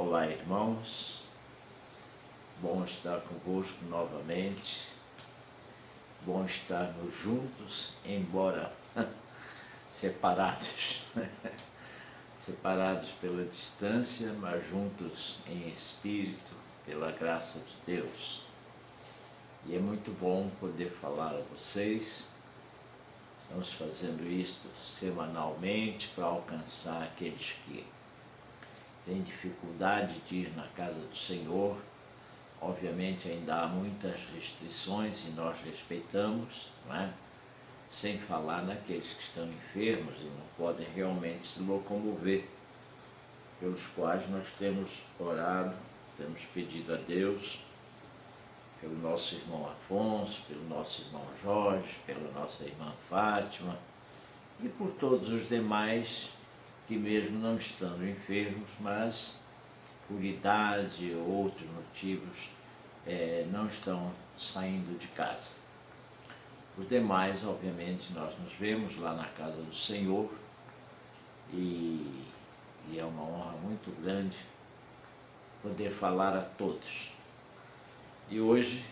Olá, irmãos, bom estar convosco novamente, bom estarmos juntos, embora separados, separados pela distância, mas juntos em espírito, pela graça de Deus. E é muito bom poder falar a vocês. Estamos fazendo isto semanalmente para alcançar aqueles que têm dificuldade de ir na casa do Senhor. Obviamente ainda há muitas restrições e nós respeitamos, não é? Sem falar naqueles que estão enfermos e não podem realmente se locomover, pelos quais nós temos orado, temos pedido a Deus, pelo nosso irmão Afonso, pelo nosso irmão Jorge, pela nossa irmã Fátima e por todos os demais que mesmo não estando enfermos, mas por idade ou outros motivos não estão saindo de casa. Os demais, obviamente, nós nos vemos lá na casa do Senhor e é uma honra muito grande poder falar a todos. E hoje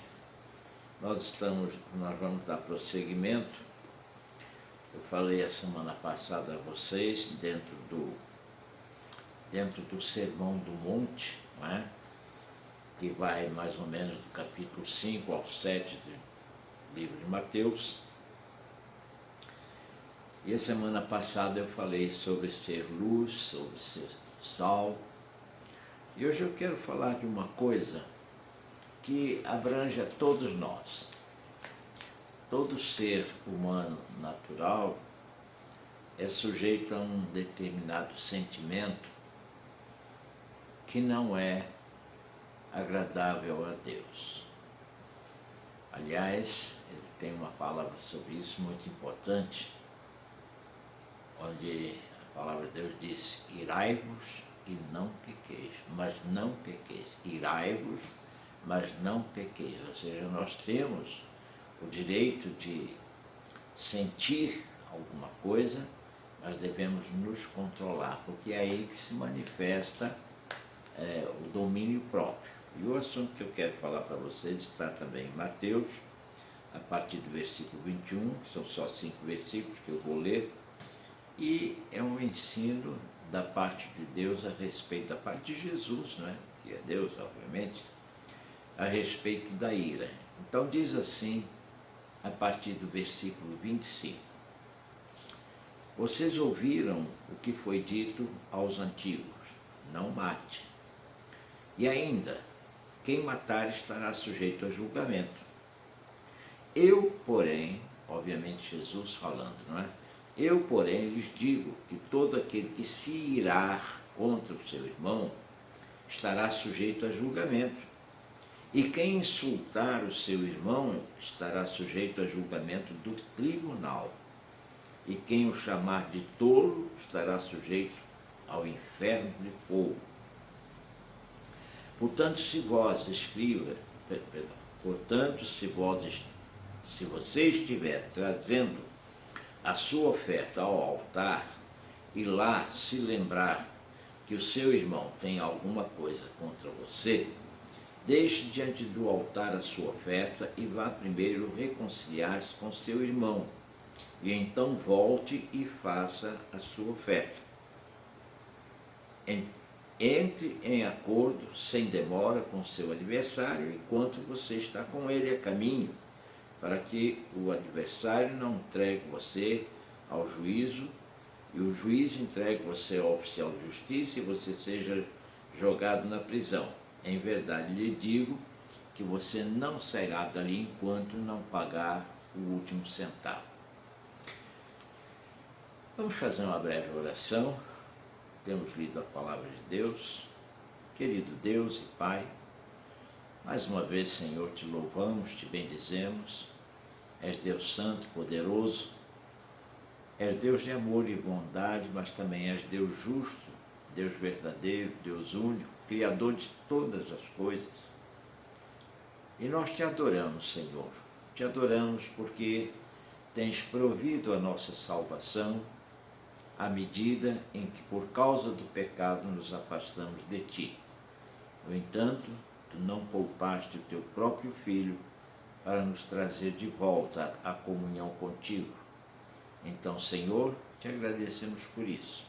nós vamos dar prosseguimento. Eu falei a semana passada a vocês, dentro do Sermão do Monte, não é? Que vai mais ou menos do capítulo 5 ao 7 do livro de Mateus. E a semana passada eu falei sobre ser luz, sobre ser sal. E hoje eu quero falar de uma coisa que abrange a todos nós. Todo ser humano natural é sujeito a um determinado sentimento que não é agradável a Deus. Aliás, ele tem uma palavra sobre isso muito importante, onde a palavra de Deus diz: irai-vos e não pequeis, mas não pequeis. Irai-vos, mas não pequeis. Ou seja, nós temos o direito de sentir alguma coisa, mas devemos nos controlar, porque é aí que se manifesta o domínio próprio. E o assunto que eu quero falar para vocês está também em Mateus, a partir do versículo 21, que são só 5 versículos que eu vou ler, e é um ensino da parte de Deus a respeito, da parte de Jesus, não é? Que é Deus, obviamente, a respeito da ira. Então diz assim, a partir do versículo 25: vocês ouviram o que foi dito aos antigos: não mate. E ainda, quem matar estará sujeito a julgamento. Eu, porém, obviamente Jesus falando, não é? Eu, porém, lhes digo que todo aquele que se irar contra o seu irmão estará sujeito a julgamento. E quem insultar o seu irmão estará sujeito a julgamento do tribunal. E quem o chamar de tolo estará sujeito ao inferno de fogo. Portanto, se você estiver trazendo a sua oferta ao altar e lá se lembrar que o seu irmão tem alguma coisa contra você, deixe diante do altar a sua oferta e vá primeiro reconciliar-se com seu irmão, e então volte e faça a sua oferta. Entre em acordo, sem demora, com seu adversário, enquanto você está com ele a caminho, para que o adversário não entregue você ao juízo, e o juiz entregue você ao oficial de justiça, e você seja jogado na prisão. Em verdade lhe digo que você não sairá dali enquanto não pagar o último centavo. Vamos fazer uma breve oração. Temos lido a palavra de Deus. Querido Deus e Pai, mais uma vez, Senhor, te louvamos, te bendizemos. És Deus santo, poderoso. És Deus de amor e bondade, mas também és Deus justo, Deus verdadeiro, Deus único, Criador de todas as coisas. E nós te adoramos, Senhor. Te adoramos porque tens provido a nossa salvação à medida em que, por causa do pecado, nos afastamos de ti. No entanto, tu não poupaste o teu próprio Filho para nos trazer de volta à comunhão contigo. Então, Senhor, te agradecemos por isso.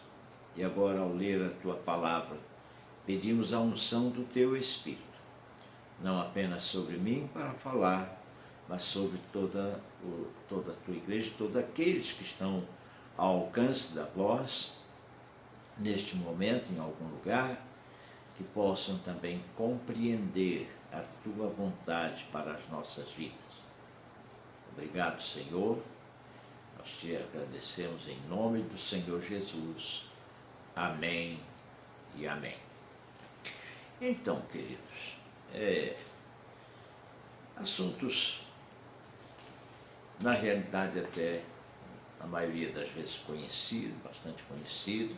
E agora, ao ler a tua palavra, pedimos a unção do teu Espírito, não apenas sobre mim para falar, mas sobre toda a tua igreja, todos aqueles que estão ao alcance da voz, neste momento, em algum lugar, que possam também compreender a tua vontade para as nossas vidas. Obrigado, Senhor. Nós te agradecemos em nome do Senhor Jesus. Amém e amém. Então, queridos, assuntos, na realidade, até a maioria das vezes conhecidos, bastante conhecidos,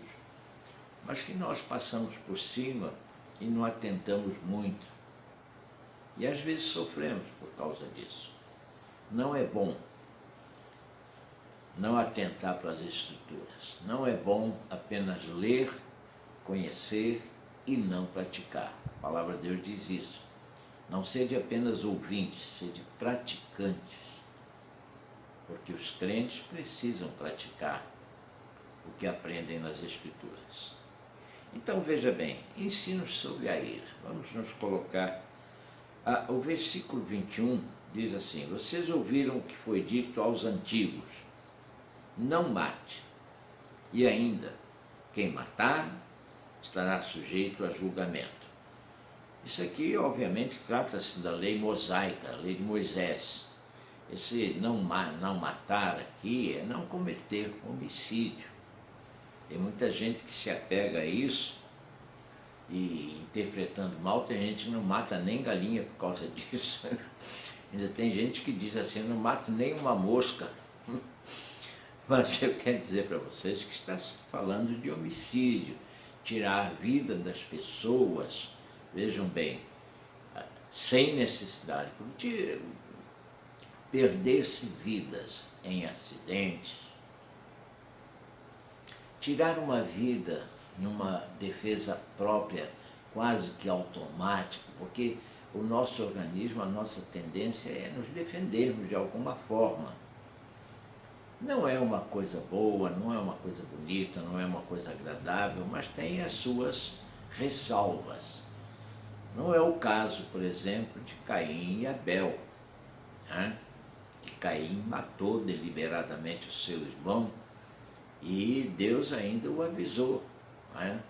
mas que nós passamos por cima e não atentamos muito. E às vezes sofremos por causa disso. Não é bom não atentar para as Escrituras. Não é bom apenas ler, conhecer e não praticar. A palavra de Deus diz isso. Não sede apenas ouvintes, sede praticantes. Porque os crentes precisam praticar o que aprendem nas Escrituras. Então, veja bem, ensinos sobre a ira. Vamos nos colocar... o versículo 21 diz assim: vocês ouviram o que foi dito aos antigos, não mate, e ainda, quem matar estará sujeito a julgamento. Isso aqui, obviamente, trata-se da lei mosaica, a lei de Moisés. Esse não matar aqui é não cometer homicídio. Tem muita gente que se apega a isso e, interpretando mal, tem gente que não mata nem galinha por causa disso. Ainda tem gente que diz assim: não mato nem uma mosca. Mas eu quero dizer para vocês que está se falando de homicídio, tirar a vida das pessoas, vejam bem, sem necessidade, porque perder-se vidas em acidentes, tirar uma vida em uma defesa própria, quase que automática, porque o nosso organismo, a nossa tendência é nos defendermos de alguma forma. Não é uma coisa boa, não é uma coisa bonita, não é uma coisa agradável, mas tem as suas ressalvas. Não é o caso, por exemplo, de Caim e Abel, né? Que Caim matou deliberadamente o seu irmão e Deus ainda o avisou, né?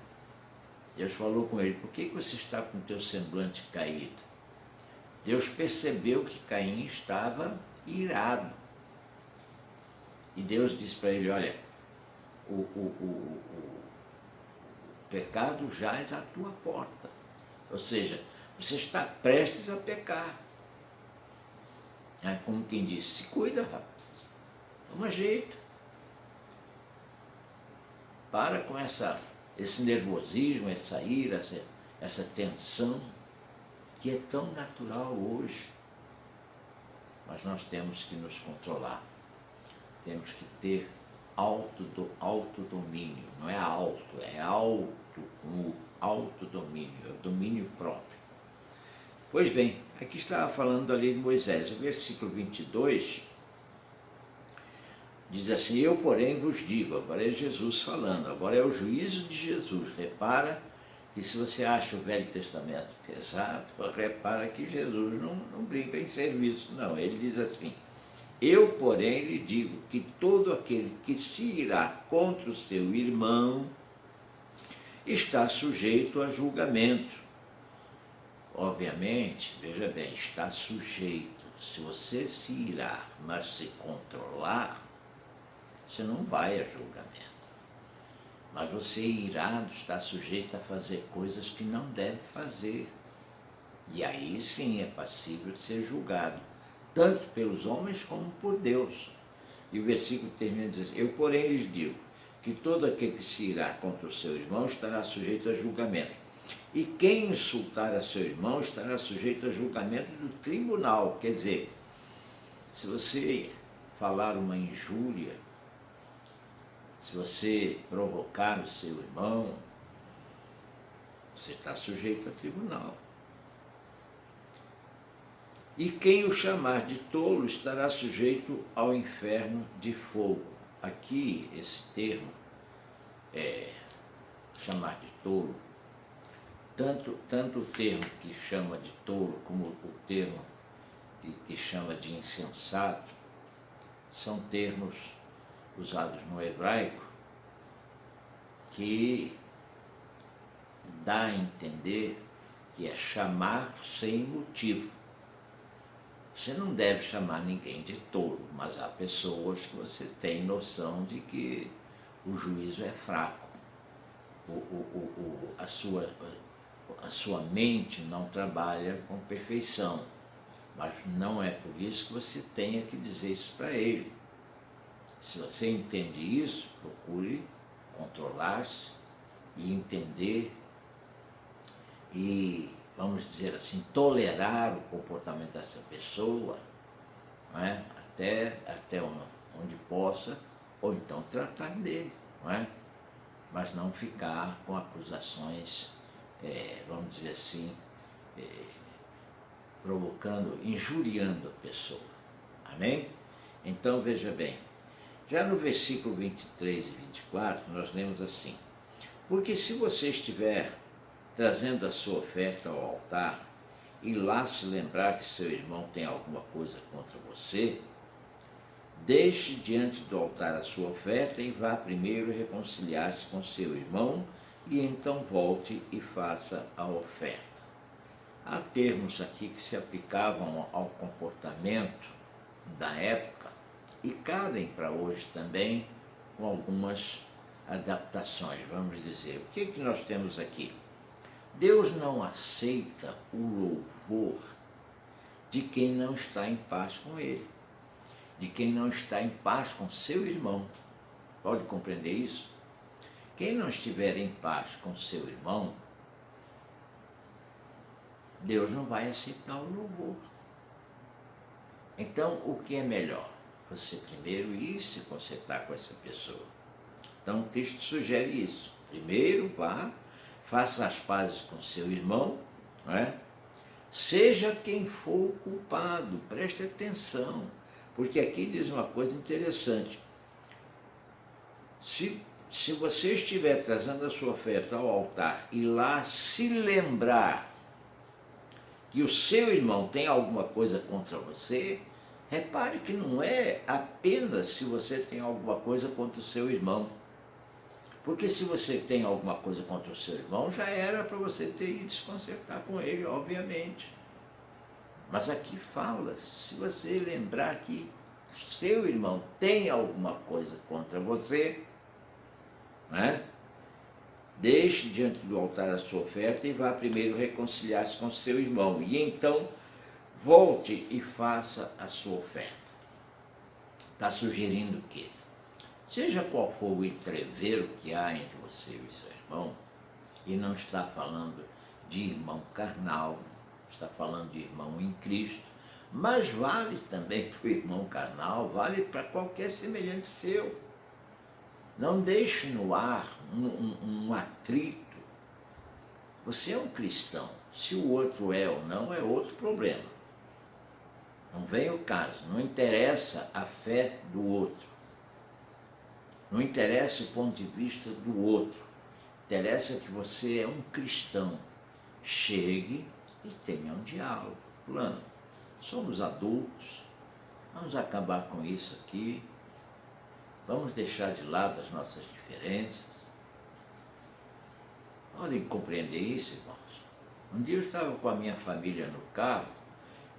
Deus falou com ele: por que você está com o teu semblante caído? Deus percebeu que Caim estava irado. E Deus disse para ele: olha, o pecado jaz à tua porta. Ou seja, você está prestes a pecar. Como quem diz: se cuida, rapaz. Toma jeito. Para com esse nervosismo, essa ira, essa tensão, que é tão natural hoje. Mas nós temos que nos controlar. Temos que ter autodomínio. Não é alto, é autodomínio, é o domínio próprio. Pois bem, aqui estava falando da lei de Moisés. O versículo 22 diz assim: eu, porém, vos digo. Agora é Jesus falando, agora é o juízo de Jesus. Repara que, se você acha o Velho Testamento pesado, repara que Jesus não brinca em serviço, não. Ele diz assim: eu, porém, lhe digo que todo aquele que se irá contra o seu irmão está sujeito a julgamento. Obviamente, veja bem, está sujeito. Se você se irar, mas se controlar, você não vai a julgamento. Mas você, irado, está sujeito a fazer coisas que não deve fazer. E aí sim é passível de ser julgado, tanto pelos homens como por Deus. E o versículo termina dizendo: eu, porém, lhes digo que todo aquele que se irá contra o seu irmão estará sujeito a julgamento. E quem insultar a seu irmão estará sujeito a julgamento do tribunal. Quer dizer, se você falar uma injúria, se você provocar o seu irmão, Você está sujeito a tribunal. E quem o chamar de tolo estará sujeito ao inferno de fogo. Aqui, esse termo, chamar de tolo, tanto o termo que chama de tolo como o termo que chama de insensato, são termos usados no hebraico que dá a entender que é chamar sem motivo. Você não deve chamar ninguém de tolo, mas há pessoas que você tem noção de que o juízo é fraco, a sua mente não trabalha com perfeição, mas não é por isso que você tenha que dizer isso para ele. Se você entende isso, procure controlar-se e entender e, vamos dizer assim, tolerar o comportamento dessa pessoa, não é? até onde possa, ou então tratar dele, não é? Mas não ficar com acusações, vamos dizer assim, provocando, injuriando a pessoa. Amém? Então, veja bem, já no versículo 23 e 24, nós lemos assim: porque se você estiver trazendo a sua oferta ao altar e lá se lembrar que seu irmão tem alguma coisa contra você, deixe diante do altar a sua oferta e vá primeiro reconciliar-se com seu irmão e então volte e faça a oferta. Há termos aqui que se aplicavam ao comportamento da época e cabem para hoje também, com algumas adaptações, vamos dizer. O que nós temos aqui? Deus não aceita o louvor de quem não está em paz com Ele, de quem não está em paz com seu irmão. Pode compreender isso? Quem não estiver em paz com seu irmão, Deus não vai aceitar o louvor. Então, o que é melhor? Você primeiro ir se consertar com essa pessoa. Então, o texto sugere isso. Primeiro, vá, faça as pazes com seu irmão, não é? Seja quem for o culpado, preste atenção, porque aqui diz uma coisa interessante. Se você estiver trazendo a sua oferta ao altar e lá se lembrar que o seu irmão tem alguma coisa contra você, repare que não é apenas se você tem alguma coisa contra o seu irmão. Porque se você tem alguma coisa contra o seu irmão, já era para você ter ido se consertar com ele, obviamente. Mas aqui fala, se você lembrar que seu irmão tem alguma coisa contra você, né? Deixe diante do altar a sua oferta e vá primeiro reconciliar-se com seu irmão. E então volte e faça a sua oferta. Está sugerindo o quê? Seja qual for o entrevero que há entre você e seu irmão, e não está falando de irmão carnal, está falando de irmão em Cristo, mas vale também para o irmão carnal, vale para qualquer semelhante seu. Não deixe no ar um atrito. Você é um cristão, se o outro é ou não, é outro problema. Não vem o caso, não interessa a fé do outro. Não interessa o ponto de vista do outro. Interessa que você é um cristão. Chegue e tenha um diálogo. Fulano, somos adultos, vamos acabar com isso aqui, vamos deixar de lado as nossas diferenças. Podem compreender isso, irmãos? Um dia eu estava com a minha família no carro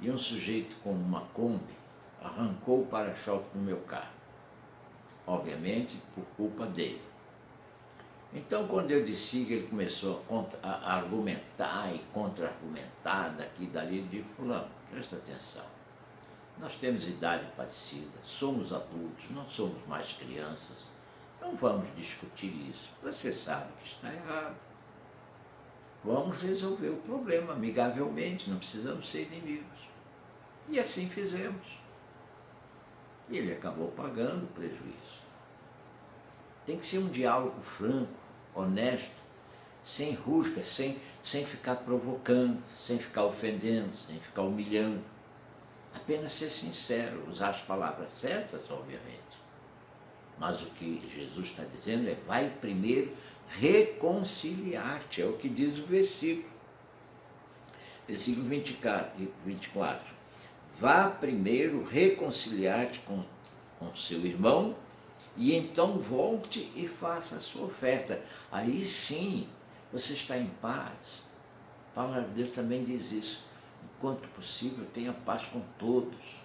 e um sujeito com uma Kombi arrancou o para-choque do meu carro. Obviamente, por culpa dele. Então, quando eu disse que ele começou a argumentar e contra-argumentar daqui e dali, eu digo: fulano, presta atenção. Nós temos idade parecida, somos adultos, não somos mais crianças. Não vamos discutir isso. Você sabe que está errado. Vamos resolver o problema amigavelmente, não precisamos ser inimigos. E assim fizemos. E ele acabou pagando o prejuízo. Tem que ser um diálogo franco, honesto, sem rusga, sem ficar provocando, sem ficar ofendendo, sem ficar humilhando. Apenas ser sincero, usar as palavras certas, obviamente. Mas o que Jesus está dizendo é, vai primeiro reconciliar-te, é o que diz o versículo. Versículo 24. Vá primeiro reconciliar-te com seu irmão, e então volte e faça a sua oferta. Aí sim, você está em paz. A palavra de Deus também diz isso. Enquanto possível, tenha paz com todos.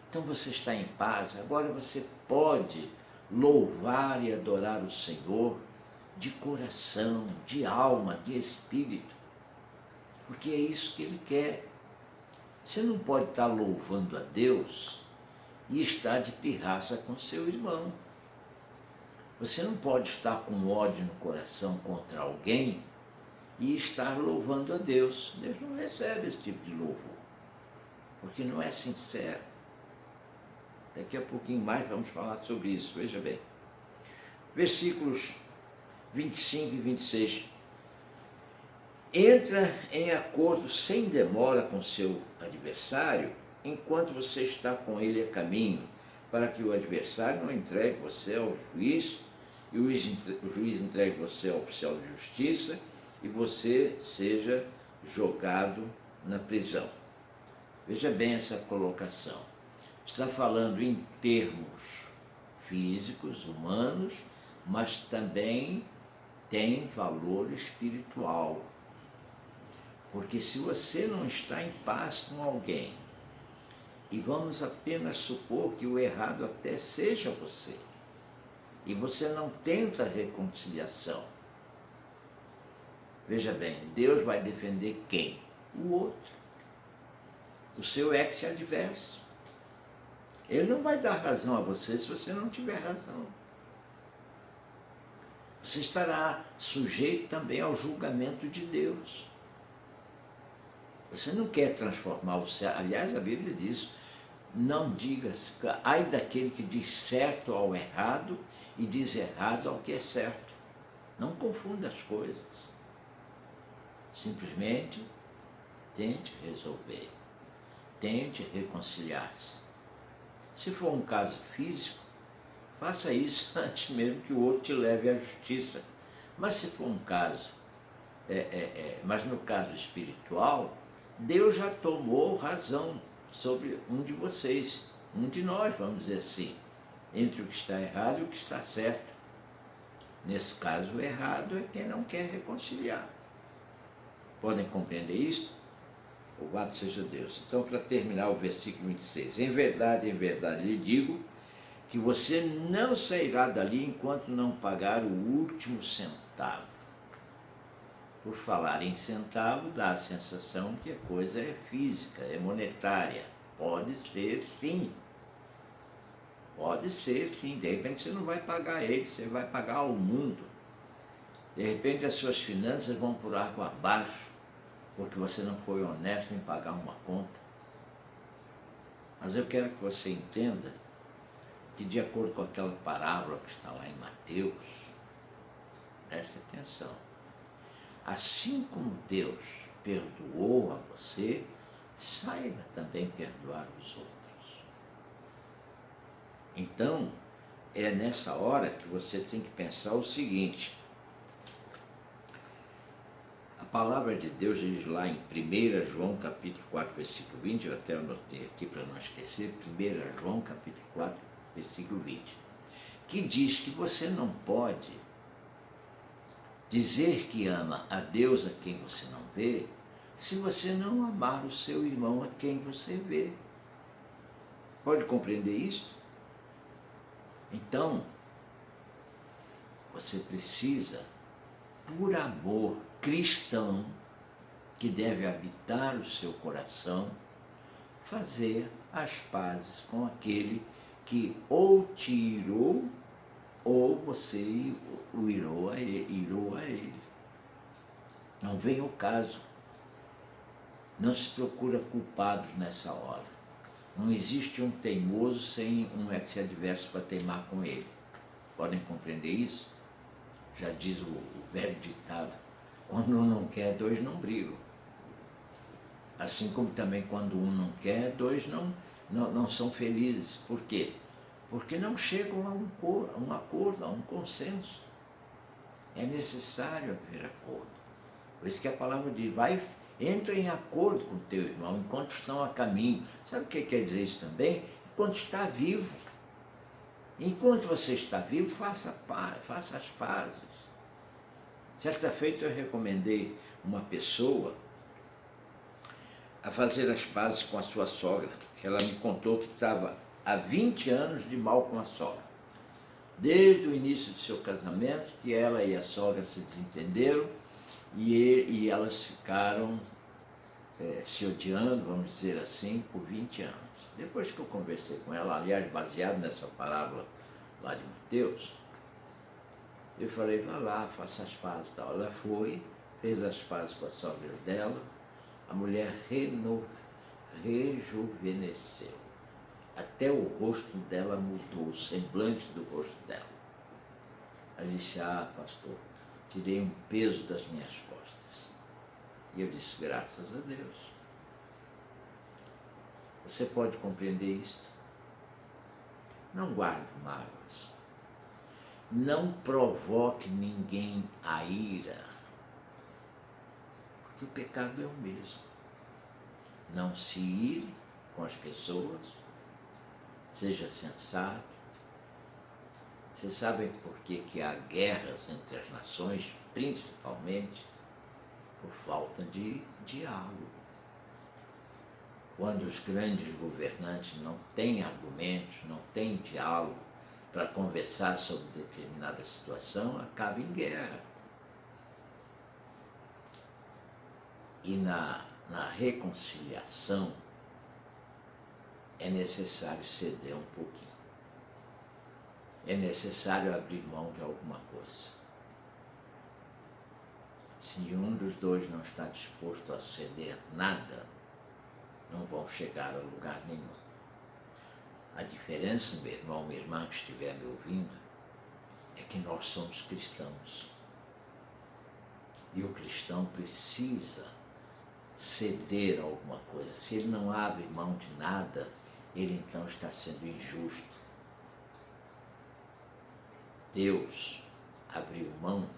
Então você está em paz, agora você pode louvar e adorar o Senhor de coração, de alma, de espírito, porque é isso que Ele quer. Você não pode estar louvando a Deus e estar de pirraça com seu irmão. Você não pode estar com ódio no coração contra alguém e estar louvando a Deus. Deus não recebe esse tipo de louvor, porque não é sincero. Daqui a pouquinho mais vamos falar sobre isso, veja bem. Versículos 25 e 26. Entra em acordo sem demora com seu adversário, enquanto você está com ele a caminho, para que o adversário não entregue você ao juiz, e o juiz entregue você ao oficial de justiça, e você seja jogado na prisão. Veja bem essa colocação. Está falando em termos físicos, humanos, mas também tem valor espiritual. Porque se você não está em paz com alguém, e vamos apenas supor que o errado até seja você, e você não tenta a reconciliação, veja bem, Deus vai defender quem? O outro, o seu ex-adverso. Ele não vai dar razão a você se você não tiver razão. Você estará sujeito também ao julgamento de Deus. Você não quer transformar o certo. Aliás, a Bíblia diz, não diga, ai daquele que diz certo ao errado e diz errado ao que é certo. Não confunda as coisas. Simplesmente tente resolver. Tente reconciliar-se. Se for um caso físico, faça isso antes mesmo que o outro te leve à justiça. Mas se for um caso, mas no caso espiritual, Deus já tomou razão sobre um de vocês, um de nós, vamos dizer assim, entre o que está errado e o que está certo. Nesse caso, o errado é quem não quer reconciliar. Podem compreender isso? Louvado seja Deus. Então, para terminar o versículo 26, em verdade lhe digo que você não sairá dali enquanto não pagar o último centavo. Por falar em centavo, dá a sensação que a coisa é física, é monetária. Pode ser sim. Pode ser sim. De repente você não vai pagar ele, você vai pagar ao mundo. De repente as suas finanças vão por água abaixo, porque você não foi honesto em pagar uma conta. Mas eu quero que você entenda que, de acordo com aquela parábola que está lá em Mateus, preste atenção, assim como Deus perdoou a você, saiba também perdoar os outros. Então, é nessa hora que você tem que pensar o seguinte: a palavra de Deus diz lá em 1 João capítulo 4, versículo 20, eu até anotei aqui para não esquecer, 1 João capítulo 4, versículo 20, que diz que você não pode dizer que ama a Deus a quem você não vê, se você não amar o seu irmão a quem você vê. Pode compreender isso? Então, você precisa, por amor cristão, que deve habitar o seu coração, fazer as pazes com aquele que ou te irou, ou você o irou a ele. Não vem o caso. Não se procura culpados nessa hora. Não existe um teimoso sem um ex-adverso para teimar com ele. Podem compreender isso? Já diz o velho ditado, quando um não quer, dois não brigam. Assim como também quando um não quer, dois não são felizes. Por quê? Porque não chegam a um acordo, a um consenso. É necessário haver acordo. Por isso que a palavra diz, entra em acordo com o teu irmão enquanto estão a caminho. Sabe o que quer dizer isso também? Enquanto está vivo. Enquanto você está vivo, faça as pazes. Certa feita eu recomendei uma pessoa a fazer as pazes com a sua sogra, que ela me contou que estava há 20 anos de mal com a sogra. Desde o início do seu casamento, que ela e a sogra se desentenderam e elas ficaram se odiando, vamos dizer assim, por 20 anos. Depois que eu conversei com ela, aliás, baseado nessa parábola lá de Mateus, eu falei, vá lá, faça as pazes e tal. Ela foi, fez as pazes com a sogra dela, a mulher rejuvenesceu. Até o rosto dela mudou, o semblante do rosto dela. Ela disse, pastor, tirei um peso das minhas costas. E eu disse, graças a Deus. Você pode compreender isto? Não guarde mágoas. Não provoque ninguém a ira. Porque o pecado é o mesmo. Não se ire com as pessoas. Seja sensato. Vocês sabem por que há guerras entre as nações, principalmente por falta de diálogo. Quando os grandes governantes não têm argumentos, não têm diálogo para conversar sobre determinada situação, acaba em guerra. E na reconciliação é necessário ceder um pouquinho. É necessário abrir mão de alguma coisa. Se um dos dois não está disposto a ceder nada, não vão chegar a lugar nenhum. A diferença, meu irmão, minha irmã que estiver me ouvindo, é que nós somos cristãos. E o cristão precisa ceder a alguma coisa. Se ele não abre mão de nada, ele então está sendo injusto. Deus abriu mão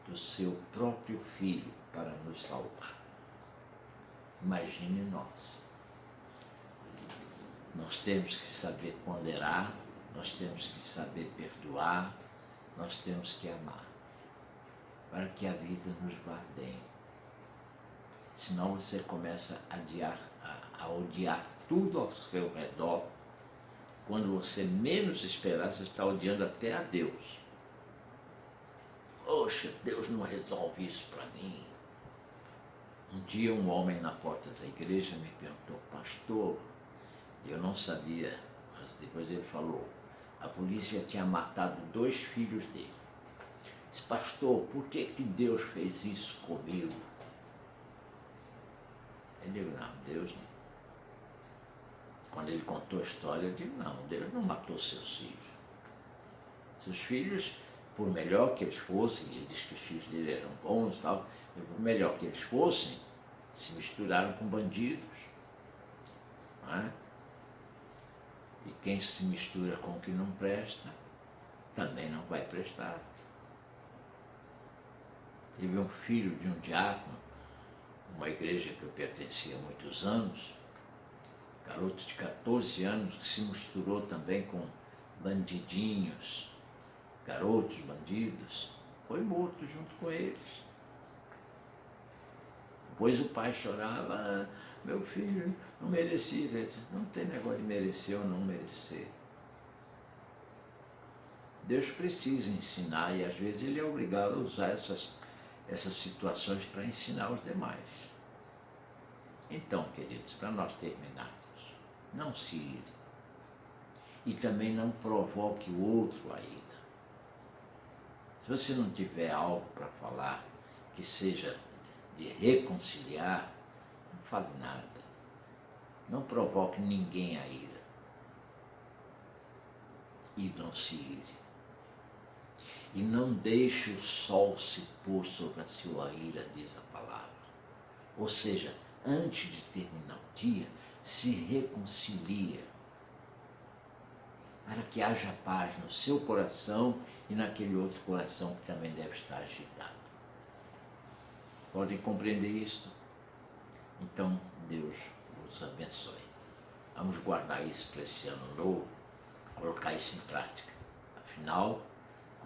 do seu próprio Filho para nos salvar. Imagine nós. Nós temos que saber ponderar, nós temos que saber perdoar, nós temos que amar, para que a vida nos vá bem. Senão você começa a odiar tudo ao seu redor. Quando você menos esperar, você está odiando até a Deus. Poxa, Deus não resolve isso para mim. Um dia um homem na porta da igreja me perguntou, pastor, eu não sabia, mas depois ele falou, a polícia tinha matado 2 filhos dele. Disse, pastor, por que Deus fez isso comigo? Eu digo, não, Deus não. Quando ele contou a história, eu digo, não, Deus não matou seus filhos. Seus filhos, por melhor que eles fossem, ele disse que os filhos dele eram bons e tal, por melhor que eles fossem, se misturaram com bandidos. Não é? E quem se mistura com o que não presta, também não vai prestar. Tive um filho de um diácono, uma igreja que eu pertencia há muitos anos, garoto de 14 anos que se misturou também com bandidinhos, garotos bandidos, foi morto junto com eles. Depois o pai chorava, meu filho não merecia. Não tem negócio de merecer ou não merecer. Deus precisa ensinar e às vezes ele é obrigado a usar essas situações para ensinar os demais. Então, queridos, para nós terminarmos, não se ire. E também não provoque o outro a ira. Se você não tiver algo para falar que seja de reconciliar, não fale nada. Não provoque ninguém a ira. E não se ire. e não deixe o sol se pôr sobre a sua ira, diz a palavra. Ou seja, antes de terminar o dia, se reconcilia, para que haja paz no seu coração e naquele outro coração que também deve estar agitado. Podem compreender isto? Então, Deus os abençoe. Vamos guardar isso para esse ano novo, colocar isso em prática. Afinal,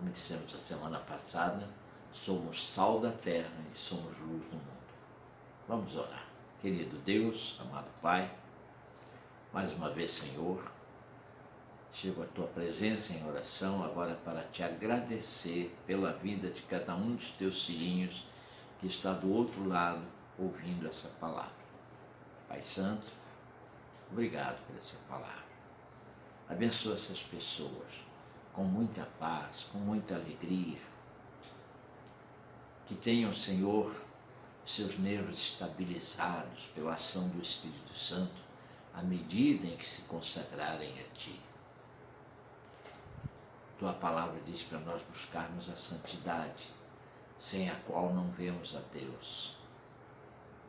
como dissemos a semana passada, somos sal da terra e somos luz do mundo. Vamos orar. Querido Deus, amado Pai, mais uma vez, Senhor, chego à Tua presença em oração agora para Te agradecer pela vida de cada um dos Teus filhinhos que está do outro lado ouvindo essa palavra. Pai Santo, obrigado por essa palavra. Abençoa essas pessoas com muita paz, com muita alegria, que tenham, Senhor, seus nervos estabilizados pela ação do Espírito Santo à medida em que se consagrarem a Ti. Tua palavra diz para nós buscarmos a santidade, sem a qual não vemos a Deus.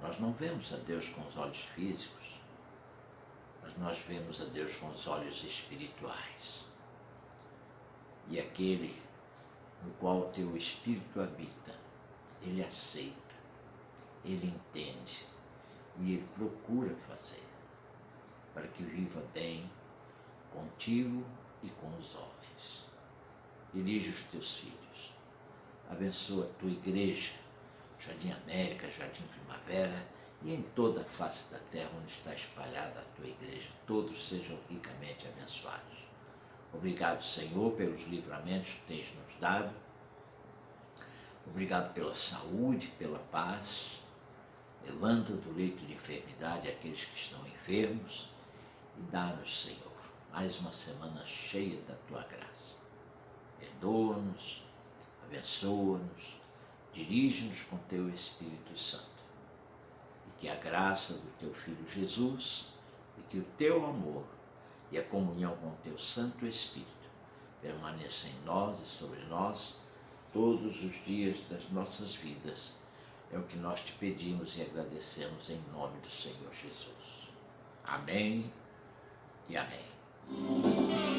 Nós não vemos a Deus com os olhos físicos, mas nós vemos a Deus com os olhos espirituais. E aquele no qual o Teu Espírito habita, Ele aceita, Ele entende e Ele procura fazer, para que viva bem contigo e com os homens. Dirige os Teus filhos, abençoa a Tua igreja, Jardim América, Jardim Primavera e em toda a face da terra onde está espalhada a Tua igreja, todos sejam ricamente abençoados. Obrigado, Senhor, pelos livramentos que Tens nos dado. Obrigado pela saúde, pela paz. Levanta do leito de enfermidade aqueles que estão enfermos e dá-nos, Senhor, mais uma semana cheia da Tua graça. Perdoa-nos, abençoa-nos, dirige-nos com Teu Espírito Santo. E que a graça do Teu Filho Jesus e que o Teu amor e a comunhão com o Teu Santo Espírito permaneça em nós e sobre nós todos os dias das nossas vidas. É o que nós Te pedimos e agradecemos em nome do Senhor Jesus. Amém e amém.